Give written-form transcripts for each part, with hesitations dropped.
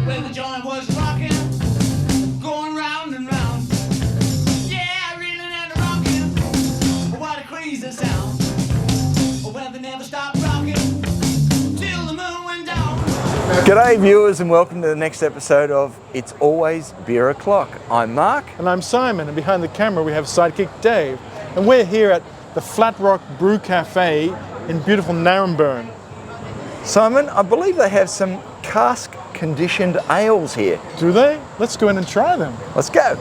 where the joint was rocking, going round and round. Yeah, reeling and rocking, what a crazy sound. Well, they never stopped rocking till the moon went down. G'day viewers and welcome to the next episode of It's Always Beeroclock. I'm Mark. And I'm Simon, and behind the camera we have sidekick Dave. And we're here at the Flat Rock Brew Cafe in beautiful Naremburn. Simon, I believe they have some cask conditioned ales here. Do they? Let's go in and try them. Let's go. Had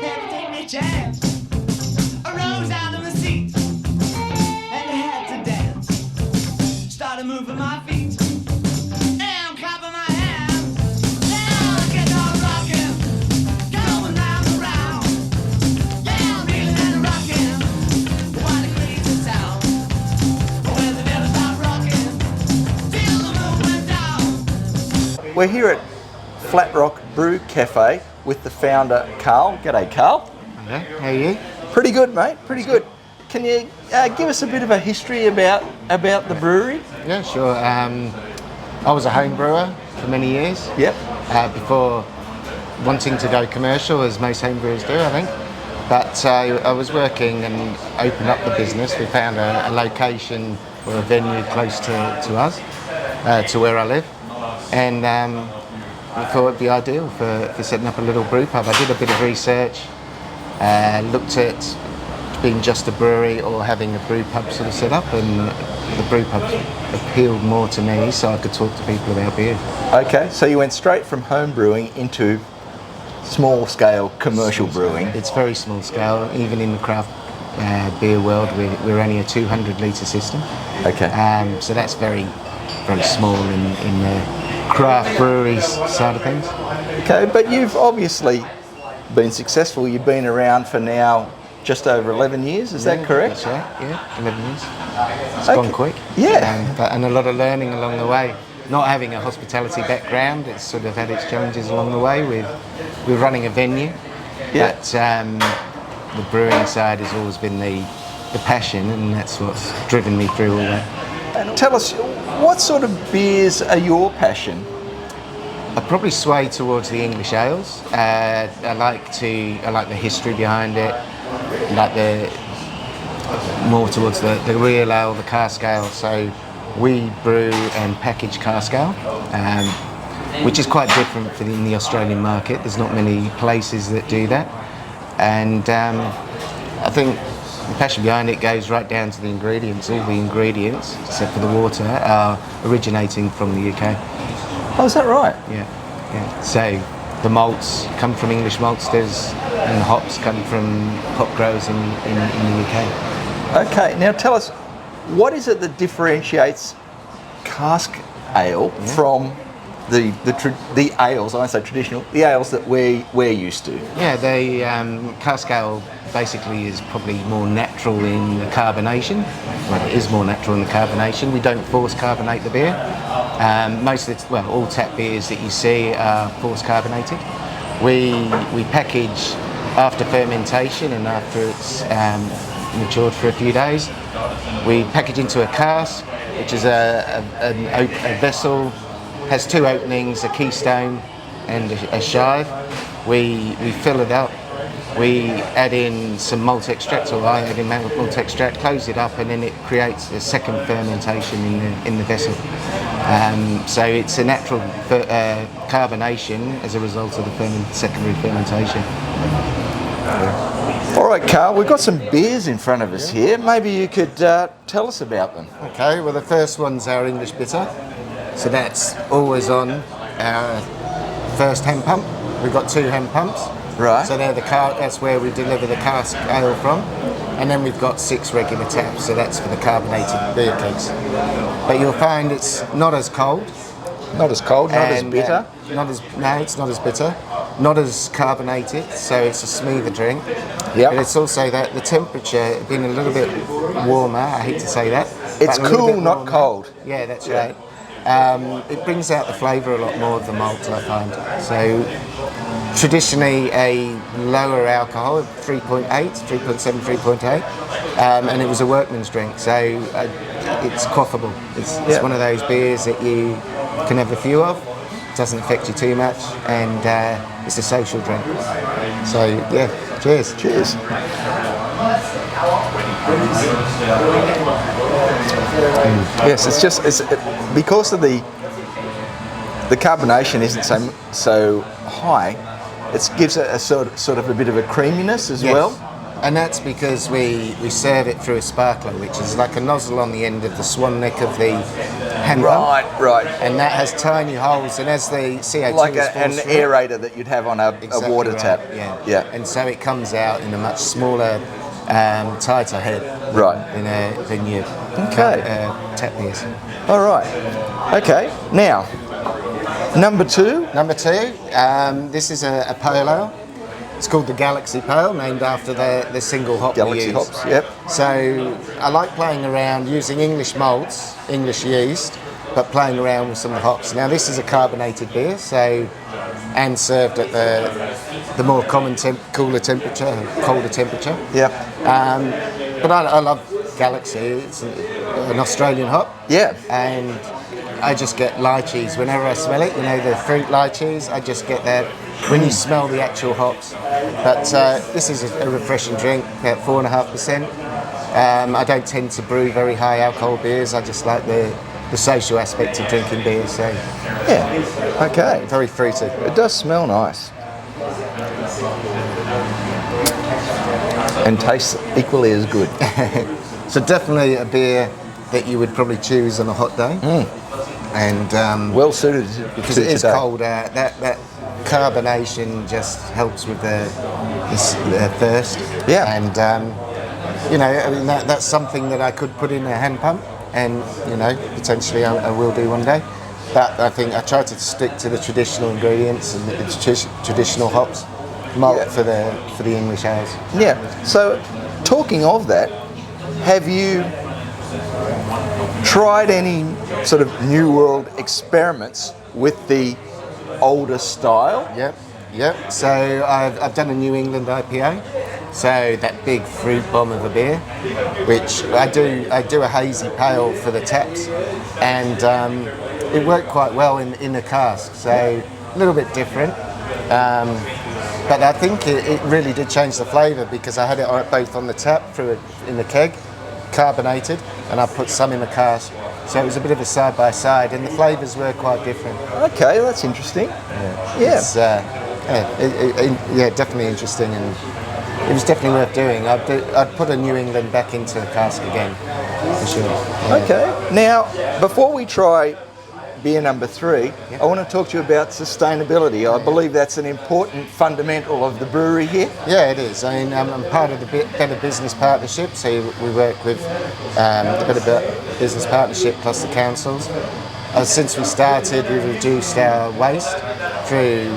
to take me a chance. I rose out of the seat and I had to dance. Started moving my feet and clapping my hands. Now I get on rocking, going round and round. Yeah, I'm reeling and rocking. What a crazy sound. Well, they never stop rocking till the moon went down. We're here at Flat Rock Brew Cafe with the founder, Karl. G'day, Karl. Hello, how are you? Pretty good, mate. Pretty good. Can you give us a bit of a history about the brewery? Yeah, sure. I was a home brewer for many years. Yep. Before wanting to go commercial, as most home brewers do, I think. But I was working and opened up the business. We found a location or a venue close to us, to where I live. And I thought it'd be ideal for setting up a little brew pub. I did a bit of research, looked at being just a brewery or having a brew pub sort of set up, and the brew pub appealed more to me so I could talk to people about beer. Okay, so you went straight from home brewing into small scale commercial brewing. It's very small scale, even in the craft beer world we're only a 200 litre system. Okay. So that's very, very small in the craft breweries side of things. Okay, but you've obviously been successful. You've been around for now just over 11 years, is that correct? That's right, yeah, 11 years. It's gone quick. Yeah. And a lot of learning along the way. Not having a hospitality background, it's sort of had its challenges along the way with running a venue. Yeah. But the brewing side has always been the passion, and that's what's driven me through all that. And tell us, what sort of beers are your passion? I probably sway towards the English ales. I like the history behind it. I like more towards the real ale, the cask ale. So we brew and package cask ale, which is quite different in the Australian market. There's not many places that do that, and I think the passion behind it goes right down to the ingredients. All the ingredients, except for the water, are originating from the UK. Oh, is that right? Yeah. So the malts come from English maltsters, and the hops come from hop growers in the UK. Okay, now tell us, what is it that differentiates cask ale from the ales, I won't say traditional, the ales that we're used to? Yeah, the cask ale basically is probably more natural in the carbonation. Well, it is more natural in the carbonation. We don't force carbonate the beer. Most of all tap beers that you see are force carbonated. We package after fermentation and after it's matured for a few days. We package into a cask, which is a vessel, has two openings, a keystone and a shive. We fill it up. We add in some malt extract, or I add in malt extract, close it up, and then it creates a second fermentation in the vessel. So it's a natural carbonation as a result of the secondary fermentation. All right, Karl, we've got some beers in front of us here. Maybe you could tell us about them. Okay, well the first one's our English bitter. So that's always on our first hand pump. We've got two hand pumps. Right. So that's where we deliver the cask ale from. And then we've got 6 regular taps, so that's for the carbonated beer kegs. But you'll find it's not as cold. Not as cold, not as bitter? No, it's not as bitter. Not as carbonated, so it's a smoother drink. Yeah. But it's also that the temperature being a little bit warmer, I hate to say that. It's cool, not cold. Yeah, that's right. It brings out the flavour a lot more of the malt, I find. So traditionally a lower alcohol, 3.8, 3.7, 3.8, and it was a workman's drink, so it's quaffable. It's one of those beers that you can have a few of. Doesn't affect you too much, and it's a social drink. So yeah, cheers. Cheers. Yes, because of the carbonation isn't so high. It gives it a sort of a bit of a creaminess as Yes. well. And that's because we serve it through a sparkler, which is like a nozzle on the end of the swan neck of the hand pump. Right. And that has tiny holes, and as the CO2 Like is an forced through, aerator that you'd have on a exactly water right, tap. Yeah. And so it comes out in a much smaller, tighter head Right. than your Okay. tap beers. All right. Okay. Now, number 2. Number 2, this is a pale ale. It's called the Galaxy Pale, named after the single hop we Galaxy use. hops. Yep. So I like playing around using English malts, English yeast, but playing around with some of the hops. Now this is a carbonated beer, and served at the more common colder temperature. Yep. But I love Galaxy. It's an Australian hop. Yeah. And I just get lychees whenever I smell it. You know, the fruit lychees. I just get that when you smell the actual hops. But this is a refreshing drink, about 4.5%. I don't tend to brew very high alcohol beers. I just like the social aspect of drinking beer. So Yeah. Okay. very fruity. It does smell nice. And tastes equally as good. So definitely a beer that you would probably choose on a hot day. And Well suited because to it is today. cold out, that carbonation just helps with the thirst. Yeah. And you know, I mean that's something that I could put in a hand pump, and you know, potentially I will do one day. But I think I try to stick to the traditional ingredients and the traditional hops, malt Yeah. for the English ales. Yeah. So, talking of that, have you tried any sort of New World experiments with the older style? Yep. So I've done a New England IPA. So that big fruit bomb of a beer, which I do a hazy pale for the taps, and it worked quite well in the cask. So a little bit different. But I think it really did change the flavour because I had it both on the tap in the keg, carbonated, and I put some in the cask. So it was a bit of a side by side, and the flavours were quite different. Okay, that's interesting. Yeah. It's, definitely interesting, and it was definitely worth doing. I'd put a New England back into the cask again, for sure. Yeah. Okay. Now, before we try beer number 3, I want to talk to you about sustainability. I believe that's an important fundamental of the brewery here. Yeah, it is. I mean, I'm part of the Better Business Partnership, so we work with the Better Business Partnership plus the councils. Since we started, we've reduced our waste through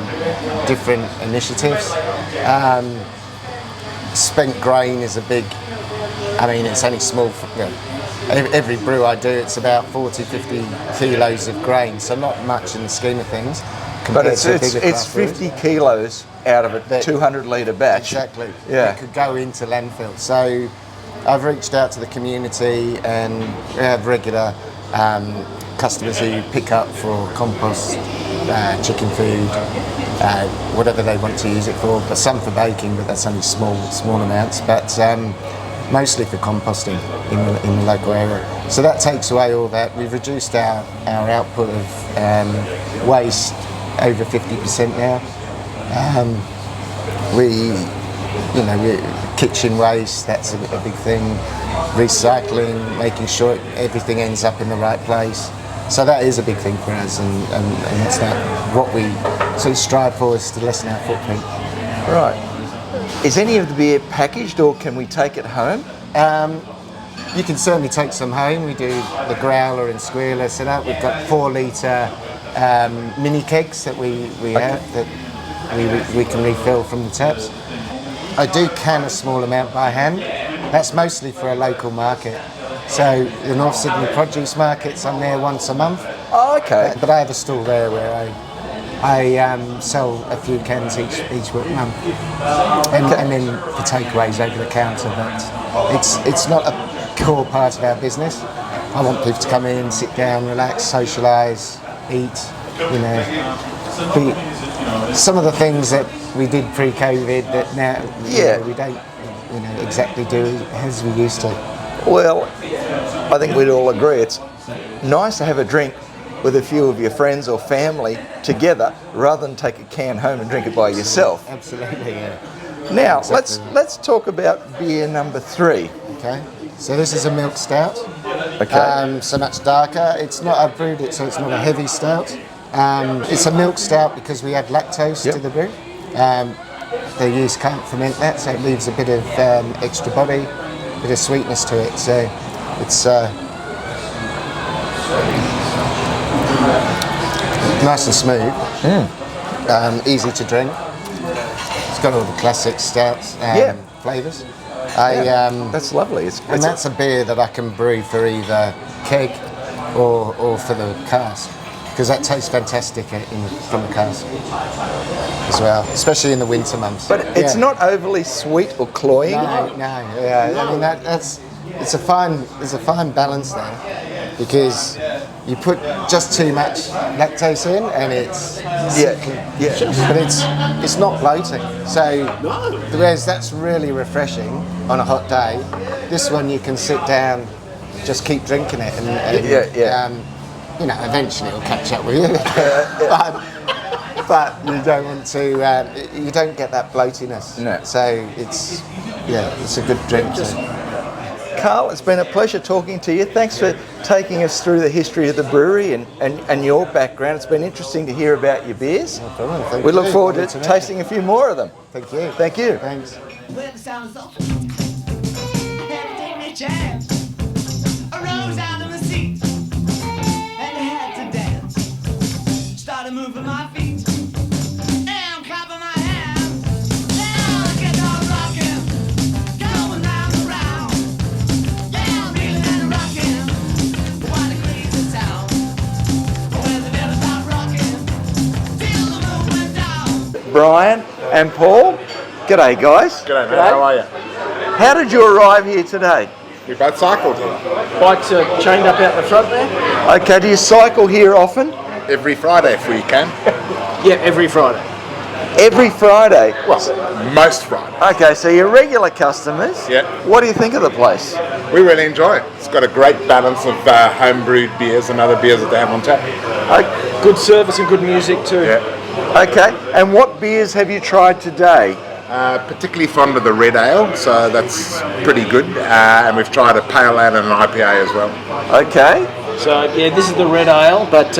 different initiatives. Spent grain is a big, I mean, it's only small. Every brew I do, it's about 40-50 kilos of grain, so not much in the scheme of things. But it's bigger craft 50 kilos out of a That- 200 litre batch. Exactly. Yeah. It could go into landfill. So I've reached out to the community, and we have regular customers who pick up for compost, chicken food, whatever they want to use it for, but some for baking, but that's only small amounts. But mostly for composting in the local area. So that takes away all that. We've reduced our output of waste over 50% now. We kitchen waste, that's a big thing. Recycling, making sure everything ends up in the right place. So that is a big thing for us, and that's what we sort of strive for, is to lessen our footprint. Right. Is any of the beer packaged, or can we take it home? You can certainly take some home. We do the growler and squealer setup. We've got 4 litre mini kegs that we have that we can refill from the taps. I do can a small amount by hand. That's mostly for a local market. So the North Sydney produce markets, I'm there once a month. Oh, okay. But I have a stall there where I sell a few cans each month, and then the takeaways over the counter. But it's not a core part of our business. I want people to come in, sit down, relax, socialise, eat, you know. Some of the things that we did pre-COVID that now we don't, you know, exactly do as we used to. Well, I think we'd all agree it's nice to have a drink with a few of your friends or family together rather than take a can home and drink it by yourself. Absolutely, yeah. Now, Exactly. let's talk about beer number 3. Okay, so this is a milk stout. Okay. So much darker. It's not, I've brewed it so it's not a heavy stout. It's a milk stout because we add lactose to the brew. The yeast can't ferment that, so it leaves a bit of extra body, a bit of sweetness to it. So it's nice and smooth, easy to drink. It's got all the classic stouts flavours. That's lovely. And that's a beer that I can brew for either keg or for the cask, because that tastes fantastic from the cask as well, especially in the winter months. But it's not overly sweet or cloying. No. Yeah, I mean there's a fine balance there, because you put just too much lactose in and it's but it's not bloating. So whereas that's really refreshing on a hot day, this one you can sit down, just keep drinking it, and you know, eventually it'll catch up with you. but you don't want to. You don't get that bloatiness. No. So it's a good drink. Karl, it's been a pleasure talking to you. Thanks for taking us through the history of the brewery and your background. It's been interesting to hear about your beers. No problem. Thank We look you. forward to Good to know. tasting a few more of them. Thank you. Thank you. Thanks. When the sound is off, had to take me a chance. I rose out of my seat and I had to dance. Started moving my feet and clapping my hands. Now I get all rocking, going round and round. Yeah, I'm reeling and rocking. What a crazy sound. When the never stopped rocking till the moon went down. Brian and Paul, g'day guys. G'day, mate. How are you? How did you arrive here today? We both cycled here Bikes are chained up out the front there? Okay, do you cycle here often? every Friday if we can. Yeah, every Friday. Every Friday? Well, most Fridays. Okay, so you're regular customers. Yeah. What do you think of the place? We really enjoy it. It's got a great balance of home-brewed beers and other beers that they have on tap. Good service and good music too. Yeah. Okay, and what beers have you tried today? Particularly fond of the red ale, so that's pretty good. And we've tried a pale ale and an IPA as well. Okay. So yeah, this is the red ale, but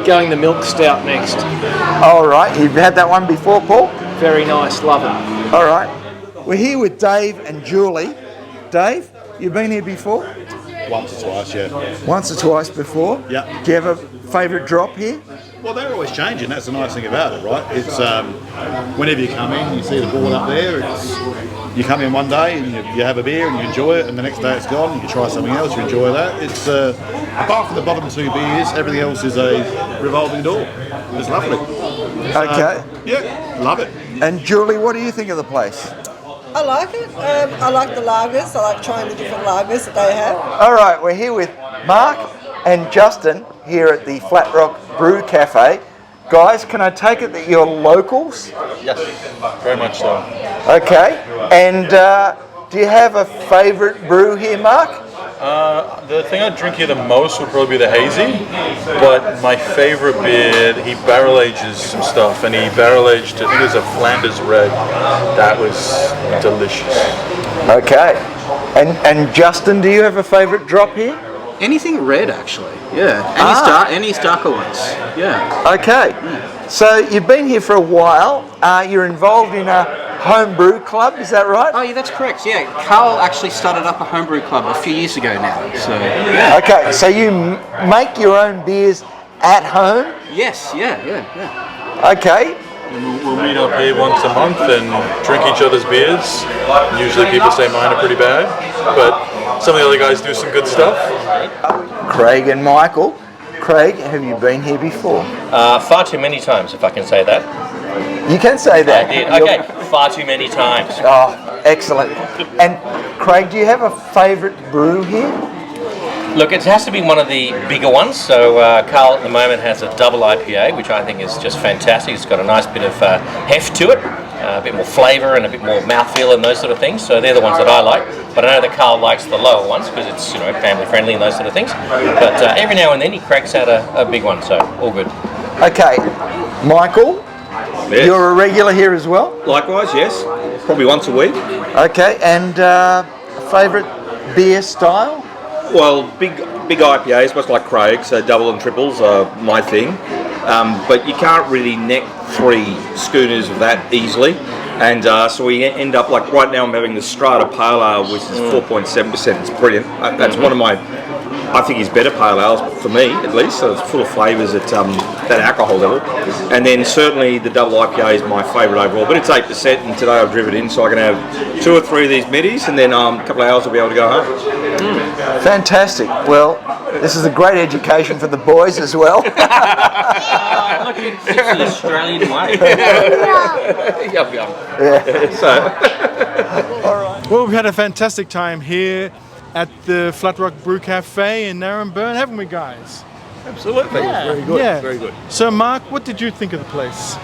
going the milk stout next. All right, you've had that one before, Paul? Very nice, love it. All right. We're here with Dave and Julie. Dave, you've been here before? Once or twice, yeah. Once or twice before? Yeah. Do you have a favourite drop here? Well, they're always changing. That's the nice thing about it, right? It's whenever you come in, you see the board up there. You come in one day and you have a beer and you enjoy it, and the next day it's gone. You can try something else, you enjoy that. It's apart from the bottom 2 beers, everything else is a revolving door. It's lovely. Okay. Yeah, love it. And Julie, what do you think of the place? I like it. I like the lagers. I like trying the different lagers that they have. All right, we're here with Mark and Justin here at the Flat Rock Brew Cafe. Guys, can I take it that you're locals? Yes, very much so. Okay. And do you have a favourite brew here, Mark? The thing I drink here the most would probably be the hazy, but my favorite beer, he barrel ages some stuff, and he barrel aged, I think it was a Flanders Red. That was delicious. Okay. And Justin, do you have a favourite drop here? Anything red, actually. Yeah. Any darker ones. Yeah. Okay. So you've been here for a while. You're involved in a homebrew club, is that right? Oh, yeah, that's correct. Yeah. Carl actually started up a homebrew club a few years ago now. So. Yeah. Okay. So you make your own beers at home? Yes. Yeah. Okay. And we'll meet up here once a month and drink each other's beers. Usually people say mine are pretty bad, but some of the other guys do some good stuff. Craig and Michael. Craig, have you been here before? Far too many times, if I can say that. You can say that. I did. Okay, far too many times. Oh, excellent. And Craig, do you have a favourite brew here? Look, it has to be one of the bigger ones. So Karl at the moment has a double IPA, which I think is just fantastic. It's got a nice bit of heft to it, a bit more flavour and a bit more mouthfeel and those sort of things. So they're the ones that I like. But I know that Karl likes the lower ones because it's family friendly and those sort of things. But every now and then he cracks out a big one, so all good. Okay, Michael, Yes. you're a regular here as well. Likewise, yes. Probably once a week. Okay, and favourite beer style? Well, big IPAs, much like Craig, so double and triples are my thing. But you can't really neck 3 schooners of that easily. And so we end up, like right now I'm having the Strata Pale Ale, which is 4.7%. It's brilliant. That's one of my, I think is better pale ales, for me at least. So it's full of flavours at that alcohol level. And then certainly the double IPA is my favourite overall. But it's 8%, and today I've driven it in, so I can have 2 or 3 of these middies, and then a couple of hours I'll be able to go home. Fantastic. Well, this is a great education for the boys as well. Look, it's the Australian way. Yum, yum. Well, we've had a fantastic time here at the Flat Rock Brew Cafe in Naremburn, haven't we, guys? Absolutely. Very good. Yeah. Very good. So, Mark, what did you think of the place?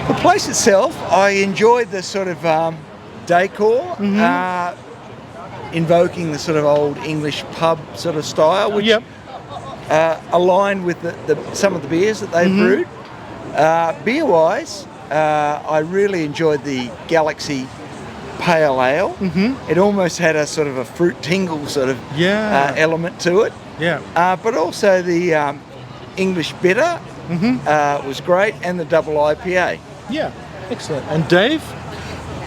The place itself, I enjoyed the sort of decor, invoking the sort of old English pub sort of style, which aligned with some of the beers that they brewed. Beer-wise, I really enjoyed the Galaxy Pale Ale. It almost had a sort of a fruit tingle sort of element to it. But also the English bitter was great, and the double IPA. Yeah, excellent. And Dave?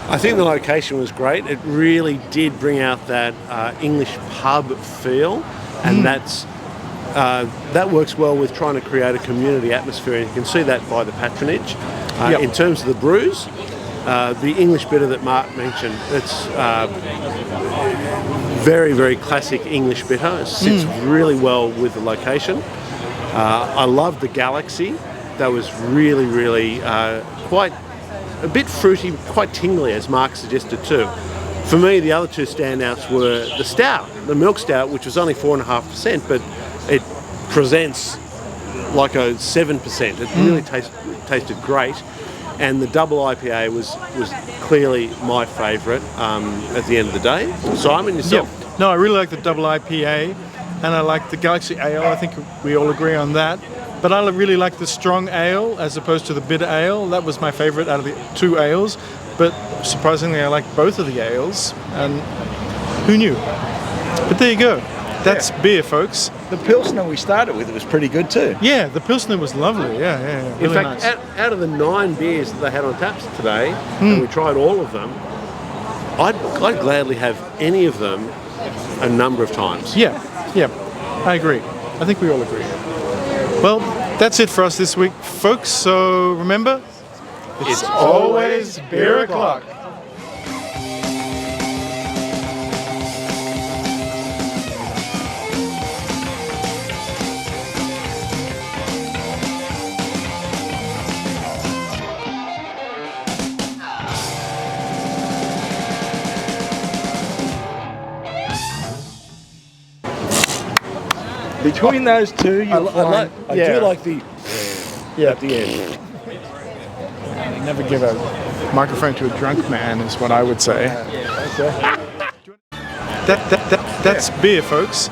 I think the location was great. It really did bring out that English pub feel, and that works well with trying to create a community atmosphere, and you can see that by the patronage. In terms of the brews, the English bitter that Mark mentioned, it's very, very classic English bitter. It sits really well with the location. I love the Galaxy. That was really, really quite a bit fruity, quite tingly, as Mark suggested too. For me, the other 2 standouts were the stout, the milk stout, which was only 4.5%, but it presents like a 7%. It really tasted great. And the double IPA was clearly my favourite at the end of the day. Simon, yourself? Yeah. No, I really like the double IPA, and I like the Galaxy Ale. I think we all agree on that. But I really like the strong ale as opposed to the bitter ale. That was my favourite out of the 2 ales. But surprisingly, I like both of the ales, and who knew? But there you go. That's beer, folks. The Pilsner we started with was pretty good too. Yeah, the Pilsner was lovely. Yeah. Really In fact, nice. out of the 9 beers that they had on taps today, and we tried all of them, I'd gladly have any of them a number of times. Yeah, I agree. I think we all agree. Well, that's it for us this week, folks. So remember, it's always Beeroclock. Between those 2, you'll find... I do like the at the end. Never give a microphone to a drunk man is what I would say. That's beer, folks.